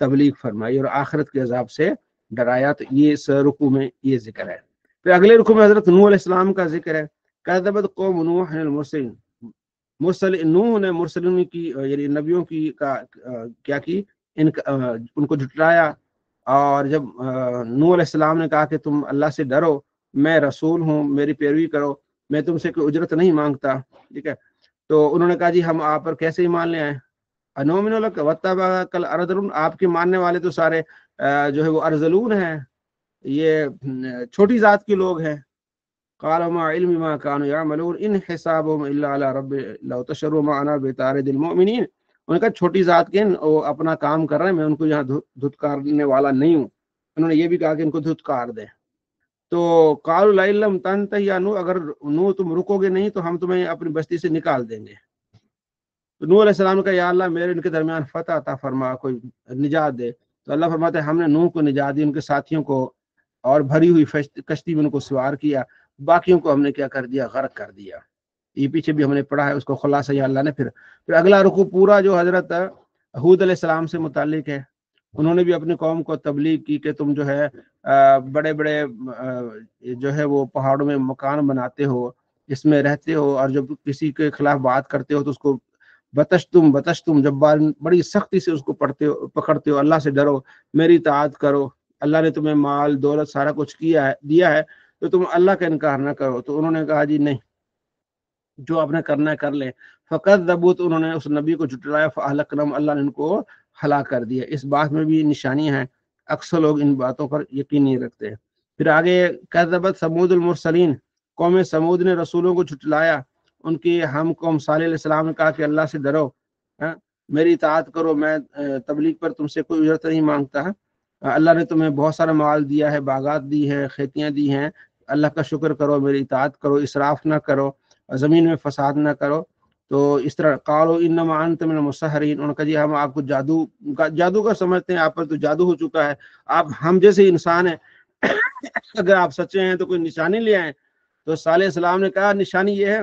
تبلیغ فرمائی اور آخرت کے عذاب سے ڈرایا. تو یہ اس رکوع میں یہ ذکر ہے. پھر اگلے رکوع میں حضرت نوح علیہ السلام کا ذکر ہے. کذبت قوم نوح المرسلین، نوح نے مرسلین کی یعنی نبیوں کی کیا کی، ان کو جھٹلایا. اور جب نوح علیہ السلام نے کہا کہ تم اللہ سے ڈرو، میں رسول ہوں، میری پیروی کرو، میں تم سے کوئی اجرت نہیں مانگتا، ٹھیک ہے، تو انہوں نے کہا جی ہم آپ پر کیسے ایمان لے آئیں. انومن لک واتبعک الارذلون، آپ کے ماننے والے تو سارے جو ہے وہ ارذلون ہیں، یہ چھوٹی ذات کے لوگ ہیں. قال ما علم ما كانوا يعملون ان حسابهم الا على رب لو تشروا معنا بطارد المؤمنین. ان کا چھوٹی ذات کے وہ اپنا کام کر رہے ہیں، میں ان کو یہاں دھتکارنے والا نہیں ہوں. انہوں نے یہ بھی کہا کہ ان کو دھتکار دیں. تو قالوا لئن لم تنتهي یا نوح، اگر نوح تم رکو گے نہیں تو ہم تمہیں اپنی بستی سے نکال دیں گے. تو نوح علیہ السلام کا یا اللہ میرے ان کے درمیان فتح عطا فرما، کوئی نجات دے. تو اللہ فرماتے ہیں ہم نے نوح کو نجات دی، ان کے ساتھیوں کو، اور بھری ہوئی کشتی میں ان کو سوار کیا، باقیوں کو ہم نے کیا کر دیا، غرق کر دیا. یہ پیچھے بھی ہم نے پڑھا ہے، اس کو خلاصہ یا اللہ نے. پھر اگلا رکوع پورا جو حضرت ہود علیہ السلام سے متعلق ہے. انہوں نے بھی اپنی قوم کو تبلیغ کی کہ تم جو ہے بڑے بڑے جو ہے وہ پہاڑوں میں مکان بناتے ہو، اس میں رہتے ہو، اور جب کسی کے خلاف بات کرتے ہو تو اس کو بتشتم جب بڑی سختی سے اس کو پکڑتے ہو. اللہ سے ڈرو، میری اطاعت کرو، اللہ نے تمہیں مال دولت سارا کچھ دیا ہے تو تم اللہ کا انکار نہ کرو. تو انہوں نے کہا جی نہیں، جو آپ نے کرنا ہے کر لیں. فکذبوا، انہوں نے اس نبی کو جھٹلایا. فاہلکناہم، اللہ نے ان کو ہلاک کر دیا. اس بات میں بھی نشانی ہے، اکثر لوگ ان باتوں پر یقین نہیں رکھتے. پھر آگے کذبت ثمود المرسلین، قوم ثمود نے رسولوں کو جھٹلایا. ان کی ہم قوم صالح علیہ السلام نے کہا کہ اللہ سے ڈرو، میری اطاعت کرو، میں تبلیغ پر تم سے کوئی اجرت نہیں مانگتا. اللہ نے تمہیں بہت سارا مال دیا ہے، باغات دی ہے، کھیتیاں دی ہیں، اللہ کا شکر کرو، میری اطاعت کرو، اسراف نہ کرو، زمین میں فساد نہ کرو. تو اس طرح قالوا انما انت من المسحرین، انہوں نے کہا جی ہم آپ کو جادو کا سمجھتے ہیں، آپ پر تو جادو ہو چکا ہے، آپ ہم جیسے انسان ہیں، اگر آپ سچے ہیں تو کوئی نشانی لے آئیں. تو صالح السلام نے کہا نشانی یہ ہے،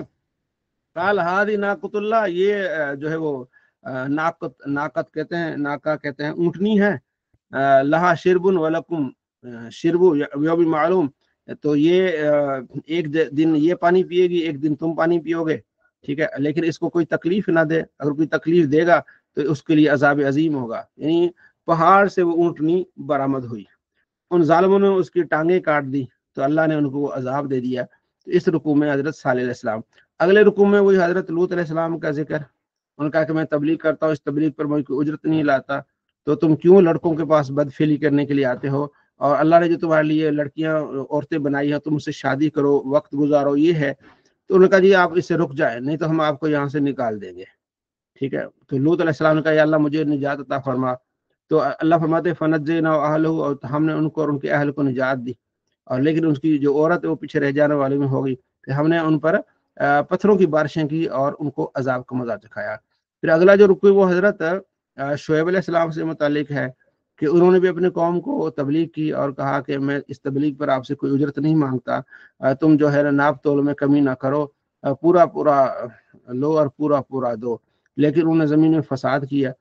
قال ہذه ناقۃ اللہ، یہ جو ہے وہ ناقت کہتے ہیں، ناقہ کہتے ہیں، اونٹنی ہے، لہا شرب ولکم شرب یوم معلوم، تو یہ ایک دن یہ پانی پیے گی، ایک دن تم پانی پیو گے، ٹھیک ہے، لیکن اس کو کوئی تکلیف نہ دے، اگر کوئی تکلیف دے گا تو اس کے لیے عذاب عظیم ہوگا. یعنی پہاڑ سے وہ اونٹنی برآمد ہوئی، ان ظالموں نے اس کی ٹانگیں کاٹ دی، تو اللہ نے ان کو عذاب دے دیا. تو اس رکوع میں حضرت صالح علیہ السلام. اگلے رکوع میں وہی حضرت لوط علیہ السلام کا ذکر. انہوں نے کہا کہ میں تبلیغ کرتا ہوں، اس تبلیغ پر مجھے کوئی اجرت نہیں لاتا، تو تم کیوں لڑکوں کے پاس بدفعلی کرنے کے لیے آتے ہو، اور اللہ نے جو تمہارے لیے لڑکیاں عورتیں بنائی ہیں تم اس سے شادی کرو، وقت گزارو، یہ ہے. تو انہوں نے کہا جی آپ اس سے رک جائیں، نہیں تو ہم آپ کو یہاں سے نکال دیں گے، ٹھیک ہے. تو لوط علیہ السلام نے کہا یا اللہ مجھے نجات عطا فرما. تو اللہ فرماتے فنجیناہ واہلہ، اور ہم نے ان کو اور ان کے اہل کو نجات دی، اور لیکن اس کی جو عورت ہے وہ پیچھے رہ جانے والی میں ہوگی. کہ ہم نے ان پر پتھروں کی بارشیں کی اور ان کو عذاب کا مزہ چکھایا. پھر اگلا جو رکوع وہ حضرت شعیب علیہ السلام سے متعلق ہے کہ انہوں نے بھی اپنے قوم کو تبلیغ کی اور کہا کہ میں اس تبلیغ پر آپ سے کوئی اجرت نہیں مانگتا، تم جو ہے ناپ تول میں کمی نہ کرو، پورا پورا لو اور پورا پورا دو. لیکن انہوں نے زمین میں فساد کیا،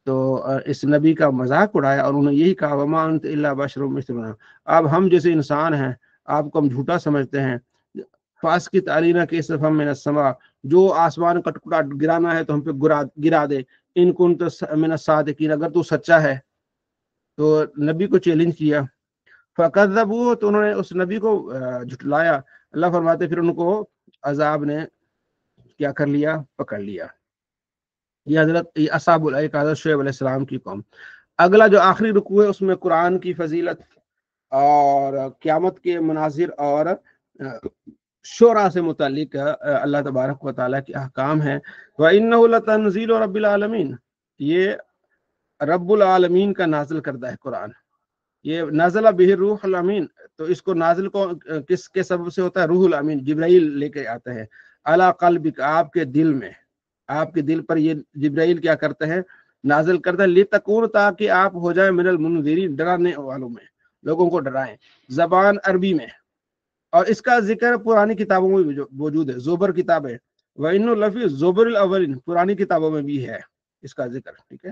تو اس نبی کا مذاق اڑایا، اور انہوں نے یہی کہا وما انت الا بشر مثلنا، اب ہم جیسے انسان ہیں، آپ کو ہم جھوٹا سمجھتے ہیں. فاس کی تعلینہ کے صرف ہم من السما، جو آسمان کا ٹکڑا گرانا ہے تو ہم پہ گرا دے، ان کنت من الصادقین، اگر تو سچا ہے. تو نبی کو چیلنج کیا. فکذبوا، تو انہوں نے اس نبی کو جھٹلایا. اللہ فرماتے پھر ان کو عذاب نے کیا کر لیا، پکڑ لیا. یہ حضرت اصحاب الایکہ حضرت شعیب علیہ السلام کی قوم. اگلا جو آخری رکوع ہے اس میں قرآن کی فضیلت اور قیامت کے مناظر اور شعراء سے متعلق اللہ تبارک و تعالیٰ کے احکام ہیں. وَإِنَّهُ لَتَنزِيلُ رَبِّ الْعَالَمِينَ، یہ رب العالمین کا نازل کردہ ہے قرآن. یہ نازل بہ الروح الامین، تو اس کو نازل کو کس کے سبب سے ہوتا ہے؟ روح الامین جبرائیل لے کے آتے ہیں. علی قلبک، آپ کے دل میں، آپ کے دل پر یہ جبرائیل کیا کرتے ہیں؟ نازل کرتا ہے. لتکون، تاکہ آپ ہو جائیں من المنذرین، ڈرانے والوں میں، لوگوں کو ڈرائیں، زبان عربی میں. اور اس کا ذکر پرانی کتابوں میں موجود ہے، زبر کتاب ہے. وَإِنَّ لَفِي زُبُرِ الْأَوَّلِينَ، پرانی کتابوں میں بھی ہے اس کا ذکر، ٹھیک ہے.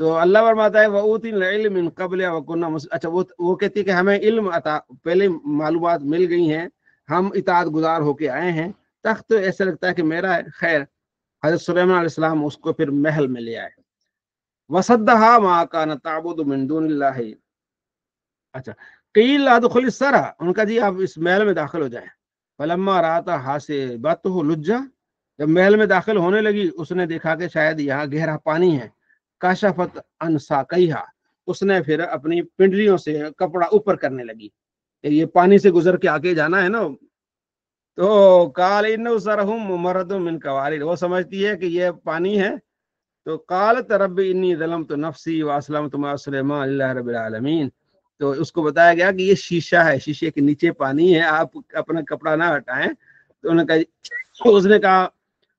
تو اللہ فرماتا ہے وَأُوتِينَا الْعِلْمَ مِن قَبْلِ وَكُنَّا اچھا وہ کہتی ہے کہ ہمیں علم عطا پہلے معلومات مل گئی ہیں، ہم اطاعت گزار ہو کے آئے ہیں، تخت ایسا لگتا ہے کہ میرا ہے۔ خیر حضرت سلیمان علیہ السلام اس کو پھر محل میں لے آئے۔ وَصَدَّهَا مَا كَانَتْ تَعْبُدُ مِن دُونِ اللَّهِ، اچھا قیل ادخل السرح، ان کا جی آپ اس محل میں داخل ہو جائیں۔ فلما رأتها حاسبته لجا، جب محل میں داخل ہونے لگی اس نے دیکھا کہ شاید یہاں گہرا پانی ہے۔ کاشفت عن ساقیہا، اس نے پھر اپنی پنڈلیوں سے کپڑا اوپر کرنے لگی کہ یہ پانی سے گزر کے آگے جانا ہے نا۔ تو قال انہ سرہم ممرد من قواریر، وہ سمجھتی ہے کہ یہ پانی ہے۔ تو قالت رب انی ظلمت نفسی واسلمت مع سلیمان للہ رب العالمین، تو اس کو بتایا گیا کہ یہ شیشہ ہے، شیشے کے نیچے پانی ہے، آپ اپنا کپڑا نہ ہٹائیں۔ تو اس نے کہا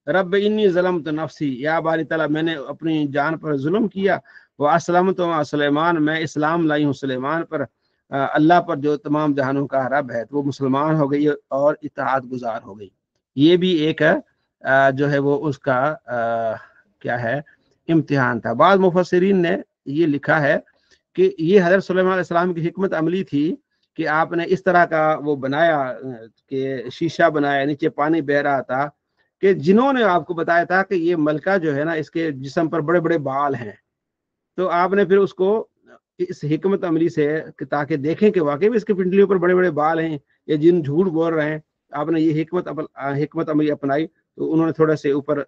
رب انی ظلمت نفسی، یا باری تعالیٰ میں نے اپنی جان پر ظلم کیا، واسلمت مع سلیمان، میں اسلام لائی ہوں سلیمان پر، اللہ پر جو تمام جہانوں کا رب ہے۔ تو وہ مسلمان ہو گئی اور اطاعت گزار ہو گئی۔ یہ بھی ایک جو ہے وہ اس کا کیا ہے امتحان تھا۔ بعض مفسرین نے یہ لکھا ہے کہ یہ حضرت سلیمان علیہ السلام کی حکمت عملی تھی کہ آپ نے اس طرح کا وہ بنایا کہ شیشہ بنایا، نیچے پانی بہ رہا تھا، کہ جنہوں نے آپ کو بتایا تھا کہ یہ ملکہ جو ہے نا اس کے جسم پر بڑے بڑے بال ہیں، تو آپ نے پھر اس کو اس حکمت عملی سے تاکہ دیکھیں کہ واقعی اس کے پنڈلیوں پر بڑے بڑے بال ہیں، یہ جن جھوٹ بول رہے ہیں، آپ نے یہ حکمت عملی اپنائی۔ تو انہوں نے تھوڑا سے اوپر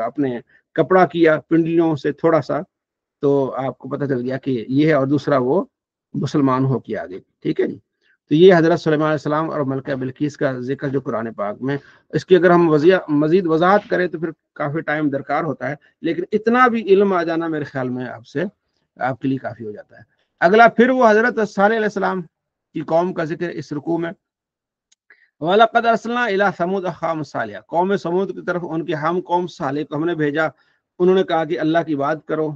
اپنے کپڑا کیا پنڈلیوں سے تھوڑا سا، تو آپ کو پتہ چل گیا کہ یہ ہے، اور دوسرا وہ مسلمان ہو کے آگے۔ ٹھیک ہے جی۔ تو یہ حضرت سلیمان علیہ السلام اور ملکہ بلقیس کا ذکر جو قرآن پاک میں، اس کی اگر ہم مزید وضاحت کریں تو پھر کافی ٹائم درکار ہوتا ہے، لیکن اتنا بھی علم آ جانا میرے خیال میں آپ کے لیے کافی ہو جاتا ہے۔ اگلا پھر وہ حضرت صالح علیہ السلام کی قوم کا ذکر اس رکوع میں۔ وَلَقَدْ أَرْسَلْنَا إِلَىٰ ثَمُودَ أَخَاهُمْ صَالِحًا، قوم سمود کی طرف ان کی ہم قوم صالح کو ہم نے بھیجا۔ انہوں نے کہا کہ اللہ کی بات کرو،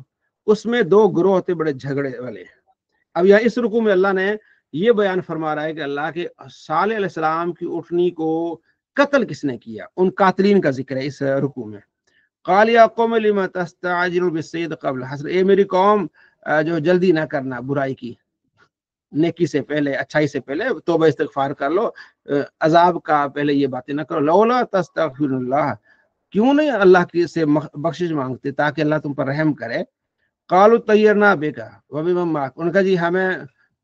اس میں دو گروہ تھے بڑے جھگڑے والے۔ اب یہاں اس رکوع میں اللہ نے یہ بیان فرما رہا ہے کہ اللہ کے صالح علیہ السلام کی اٹھنی کو قتل کس نے کیا، ان قاتلین کا ذکر ہے اس رکوع میں۔ قال یا قوم لم تستعجلون بالسیئۃ قبل الحسنۃ، اے میری قوم جو جلدی نہ کرنا برائی کی، نیکی سے پہلے، اچھائی سے پہلے توبہ استغفار کر لو، عذاب کا پہلے یہ باتیں نہ کرو۔ لولا تستغفر اللہ، کیوں نہیں اللہ کی سے بخشش مانگتے تاکہ اللہ تم پر رحم کرے۔ قالوا طیرنا بک وبمن معک، ان کا جی ہمیں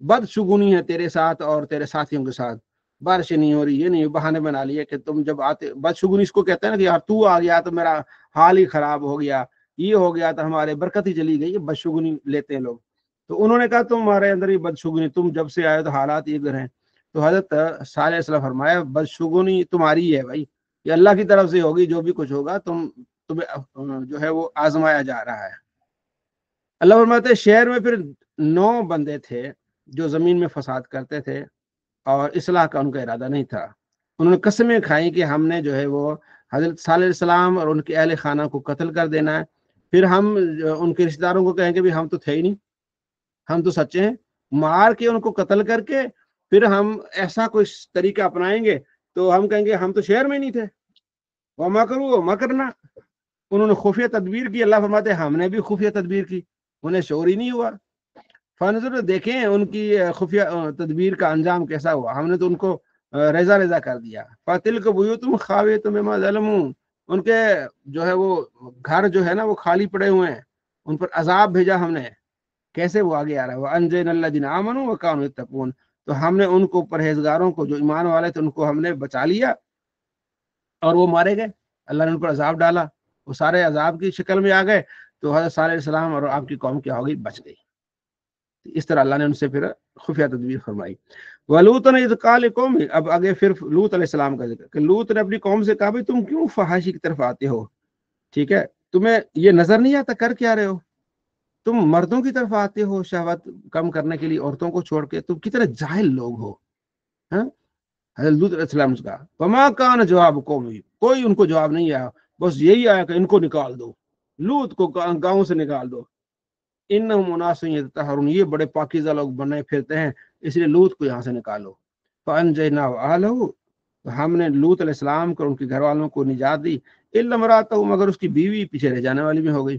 بدشگونی ہے تیرے ساتھ اور تیرے ساتھیوں کے ساتھ، بارشیں نہیں ہو رہی، یہ نہیں، بہانے بنا لیے کہ تم جب آتے، بدشگونی اس کو کہتے ہیں نا کہ یار تو آ گیا تو میرا حال ہی خراب ہو گیا، یہ ہو گیا تو ہمارے برکت ہی چلی گئی، یہ بدشگونی لیتے ہیں لوگ۔ تو انہوں نے کہا تمہارے اندر ہی بدشگونی، تم جب سے آئے تو حالات یہ گر ہیں۔ تو حضرت صالح علیہ السلام فرمایا بدشگونی تمہاری ہے بھائی، یہ اللہ کی طرف سے ہوگی، جو بھی کچھ ہوگا تمہیں جو ہے وہ آزمایا جا رہا ہے۔ اللہ فرماتے ہیں شہر میں پھر 9 بندے تھے جو زمین میں فساد کرتے تھے اور اصلاح کا ان کا ارادہ نہیں تھا۔ انہوں نے قسمیں کھائیں کہ ہم نے جو ہے وہ حضرت صالح علیہ السلام اور ان کے اہل خانہ کو قتل کر دینا ہے، پھر ہم ان کے رشتہ داروں کو کہیں کہ بھی ہم تو تھے ہی نہیں، ہم تو سچے ہیں، مار کے ان کو قتل کر کے پھر ہم ایسا کوئی طریقہ اپنائیں گے تو ہم کہیں گے ہم تو شہر میں نہیں تھے۔ وَمَكَرُوا وَمَكَرْنَا، انہوں نے خفیہ تدبیر کی۔ اللہ فرماتے ہیں ہم نے بھی خفیہ تدبیر کی، انہیں شعور ہی نہیں ہوا۔ فانظر، دیکھیں ان کی خفیہ تدبیر کا انجام کیسا ہوا، ہم نے تو ان کو ریزہ ریزہ کر دیا۔ فَتِلْكَ بُيُوتُهُمْ خَاوِيَةٌ بِمَا ظَلَمُوا، ان کے جو ہے وہ گھر جو ہے نا وہ خالی پڑے ہوئے ہیں، ان پر عذاب بھیجا ہم نے۔ کیسے وہ آگے آ رہا ہے، وَأَنجَيْنَا الَّذِينَ آمَنُوا وَكَانُوا يَتَّقُونَ، تو ہم نے ان کو پرہیزگاروں کو جو ایمان والے تھے ان کو ہم نے بچا لیا اور وہ مارے گئے، اللہ نے ان پر عذاب ڈالا، وہ سارے عذاب کی شکل میں آ گئے۔ تو حضرت صالح علیہ السلام اور آپ کی قوم کیا ہو گئی، بچ گئی۔ اس طرح اللہ نے ان سے پھر خفیہ تدبیر فرمائی۔ وَلُوطًا إِذْ قَالَ لِقَوْمِهِ، اب آگے پھر لوط علیہ السلام کا ذکر کہ لوط نے اپنی قوم سے کہا بھائی تم کیوں فحاشی کی طرف آتے ہو، ٹھیک ہے، تمہیں یہ نظر نہیں آتا کر کیا رہے ہو، تم مردوں کی طرف آتے ہو شہوت کم کرنے کے لیے عورتوں کو چھوڑ کے، تم کتنے جاہل لوگ ہو۔ ہاں، حضرت لوط علیہ السلام سے کہا وما کان جواب قومی، کوئی ان کو جواب نہیں آیا، بس یہی آیا کہ ان کو نکال دو، لوط کو گاؤں سے نکال دو، انہم اناس یتطہرون، یہ بڑے پاکیزہ لوگ بنے پھرتے ہیں، اس لیے لوط کو یہاں سے نکالو۔ فانجیناہ واہلہ، ہم نے لوط علیہ السلام کو ان کے گھر والوں کو نجات دی، الا امرأتہ، مگر اس کی بیوی پیچھے رہ جانے والی میں ہو گئی۔